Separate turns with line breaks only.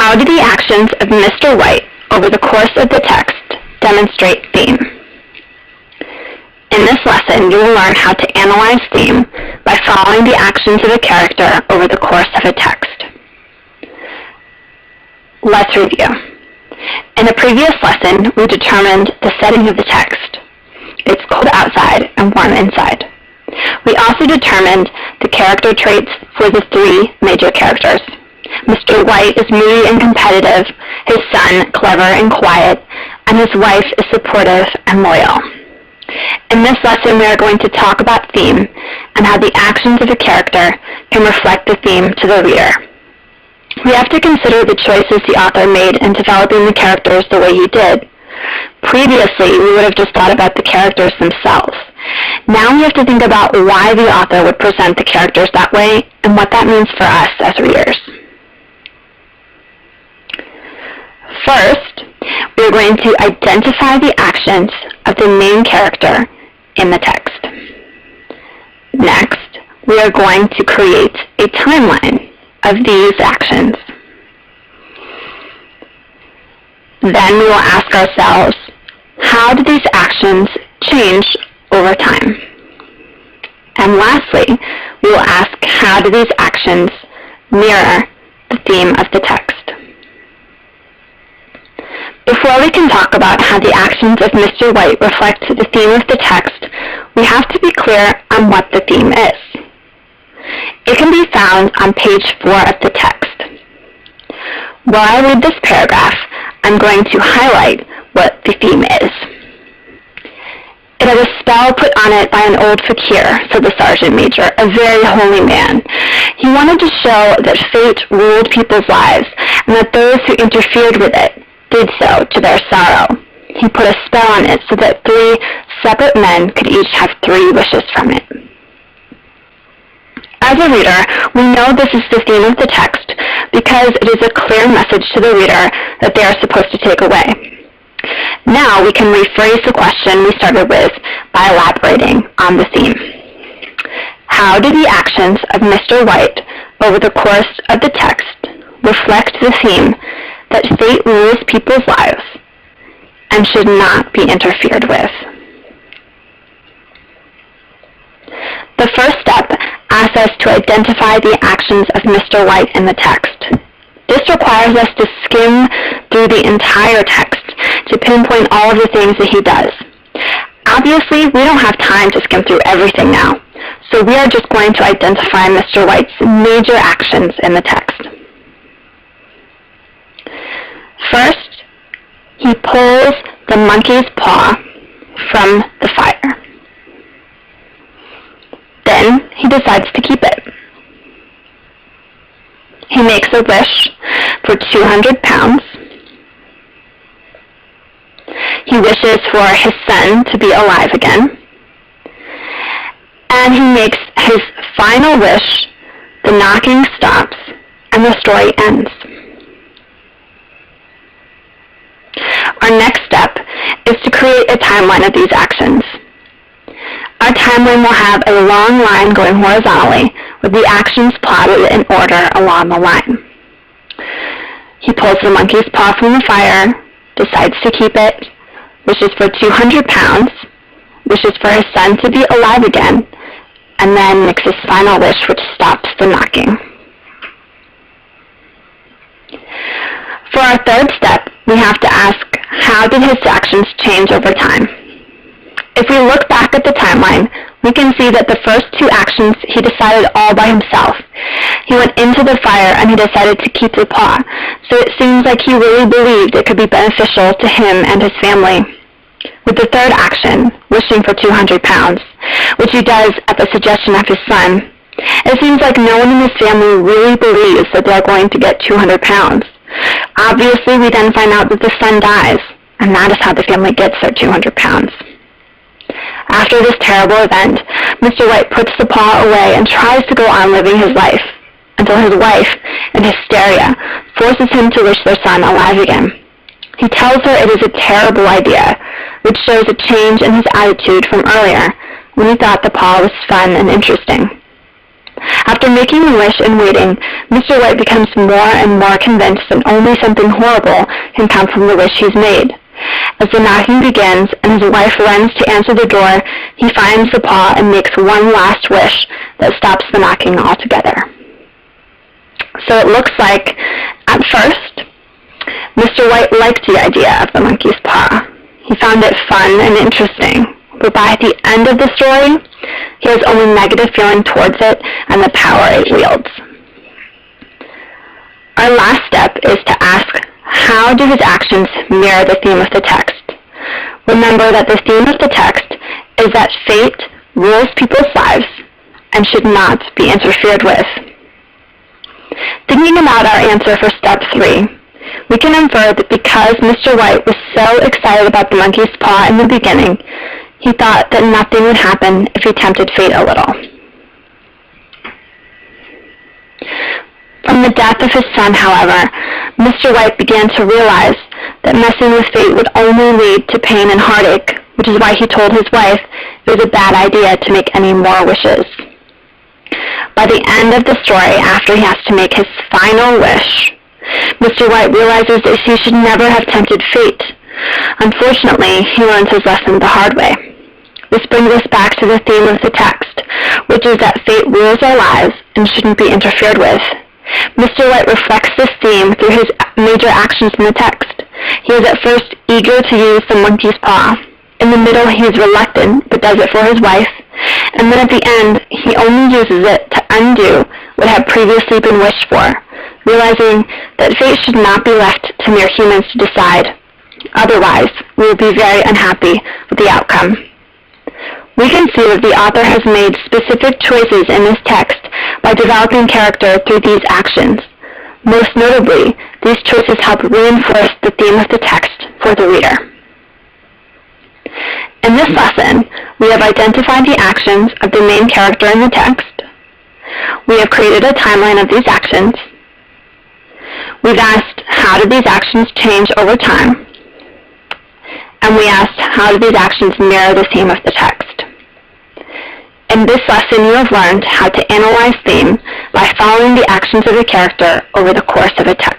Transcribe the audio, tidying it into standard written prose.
How do the actions of Mr. White over the course of the text demonstrate theme? In this lesson, you will learn how to analyze theme by following the actions of a character over the course of a text. Let's review. In a previous lesson, we determined the setting of the text. It's cold outside and warm inside. We also determined the character traits for the three major characters. Mr. White is moody and competitive, his son clever and quiet, and his wife is supportive and loyal. In this lesson, we are going to talk about theme and how the actions of a character can reflect the theme to the reader. We have to consider the choices the author made in developing the characters the way he did. Previously, we would have just thought about the characters themselves. Now we have to think about why the author would present the characters that way and what that means for us as readers. First, we are going to identify the actions of the main character in the text. Next, we are going to create a timeline of these actions. Then we will ask ourselves, how do these actions change over time? And lastly, we will ask, how do these actions mirror the theme of the text? Before we can talk about how the actions of Mr. White reflect the theme of the text, we have to be clear on what the theme is. It can be found on page 4 of the text. While I read this paragraph, I'm going to highlight what the theme is. It had a spell put on it by an old fakir, said the sergeant major, a very holy man. He wanted to show that fate ruled people's lives, and that those who interfered with it did so to their sorrow. He put a spell on it so that 3 separate men could each have 3 wishes from it. As a reader, we know this is the theme of the text because it is a clear message to the reader that they are supposed to take away. Now we can rephrase the question we started with by elaborating on the theme. How do the actions of Mr. White over the course of the text reflect the theme that fate rules people's lives and should not be interfered with? The first step asks us to identify the actions of Mr. White in the text. This requires us to skim through the entire text to pinpoint all of the things that he does. Obviously, we don't have time to skim through everything now, so we are just going to identify Mr. White's major actions in the text. First, he pulls the monkey's paw from the fire. Then he decides to keep it. He makes a wish for 200 pounds. He wishes for his son to be alive again. And he makes his final wish, the knocking stops, and the story ends. Our next step is to create a timeline of these actions. Our timeline will have a long line going horizontally with the actions plotted in order along the line. He pulls the monkey's paw from the fire, decides to keep it, wishes for 200 pounds, wishes for his son to be alive again, and then makes his final wish, which stops the knocking. For our third step, we have to ask, how did his actions change over time? If we look back at the timeline, we can see that the first 2 actions he decided all by himself. He went into the fire and he decided to keep the paw, so it seems like he really believed it could be beneficial to him and his family. With the third action, wishing for 200 pounds, which he does at the suggestion of his son, it seems like no one in his family really believes that they're going to get 200 pounds. Obviously, we then find out that the son dies, and that is how the family gets their 200 pounds. After this terrible event, Mr. White puts the paw away and tries to go on living his life, until his wife, in hysteria, forces him to wish their son alive again. He tells her it is a terrible idea, which shows a change in his attitude from earlier, when he thought the paw was fun and interesting. After making the wish and waiting, Mr. White becomes more and more convinced that only something horrible can come from the wish he's made. As the knocking begins and his wife runs to answer the door, he finds the paw and makes one last wish that stops the knocking altogether. So it looks like, at first, Mr. White liked the idea of the monkey's paw. He found it fun and interesting, but by the end of the story, he has only negative feeling towards it and the power it wields. Our last step is to ask, how do his actions mirror the theme of the text? Remember that the theme of the text is that fate rules people's lives and should not be interfered with. Thinking about our answer for step 3, we can infer that because Mr. White was so excited about the monkey's paw in the beginning, he thought that nothing would happen if he tempted fate a little. From the death of his son, however, Mr. White began to realize that messing with fate would only lead to pain and heartache, which is why he told his wife it was a bad idea to make any more wishes. By the end of the story, after he has to make his final wish, Mr. White realizes that he should never have tempted fate. Unfortunately, he learns his lesson the hard way. This brings us back to the theme of the text, which is that fate rules our lives and shouldn't be interfered with. Mr. White reflects this theme through his major actions in the text. He is at first eager to use the monkey's paw. In the middle, he is reluctant, but does it for his wife. And then at the end, he only uses it to undo what had previously been wished for, realizing that fate should not be left to mere humans to decide. Otherwise, we will be very unhappy with the outcome. We can see that the author has made specific choices in this text by developing character through these actions. Most notably, these choices help reinforce the theme of the text for the reader. In this lesson, we have identified the actions of the main character in the text. We have created a timeline of these actions. We've asked, how did these actions change over time? And we asked, how do these actions mirror the theme of the text? In this lesson, you have learned how to analyze theme by following the actions of a character over the course of a text.